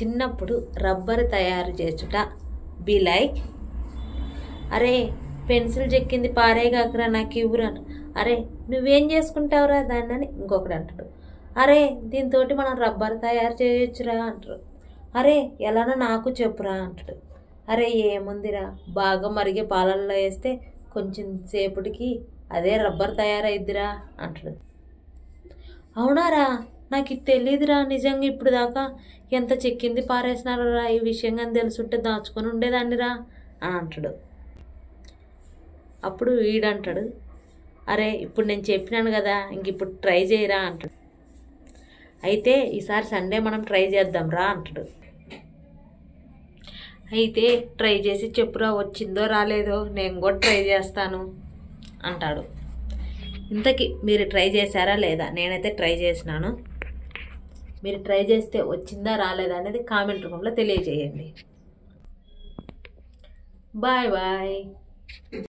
చిన్నప్పుడు రబ్బర్ తయారు చేసుట be like, అరే పెన్సిల్ చెక్కింది పారేగాకరా నాకు ఇవ్వరా, అరే నువ్వేం చేసుకుంటావురా దాన్ని అని ఇంకొకడు అంటాడు. అరే దీంతో మనం రబ్బర్ తయారు చేయొచ్చురా అంటారు. అరే ఎలానో నాకు చెప్పురా అంటాడు. అరే ఏముందిరా, బాగా మరిగే పాలల్లో వేస్తే కొంచెం సేపటికి అదే రబ్బర్ తయారైద్దిరా అంటాడు. అవునారా, నాకు ఇది తెలియదురా, నిజంగా ఇప్పుడు దాకా ఎంత చెక్కింది పారేసినారా, ఈ విషయం కానీ తెలుసుంటే దాచుకొని ఉండేదాన్నిరా అని అంటాడు. అప్పుడు వీడంటాడు, అరే ఇప్పుడు నేను చెప్పినాను కదా, ఇంక ఇప్పుడు ట్రై చేయరా అంటాడు. అయితే ఈసారి సండే మనం ట్రై చేద్దాం రా అంటాడు. అయితే ట్రై చేసి చెప్పురా, వచ్చిందో రాలేదో, నేను కూడా ట్రై చేస్తాను అంటాడు. ఇంతకీ మీరు ట్రై చేశారా లేదా? నేనైతే ట్రై చేసినాను. మీరు ట్రై చేస్తే వచ్చిందా రాలేదా అనేది కామెంట్ రూపంలో తెలియజేయండి. Bye bye.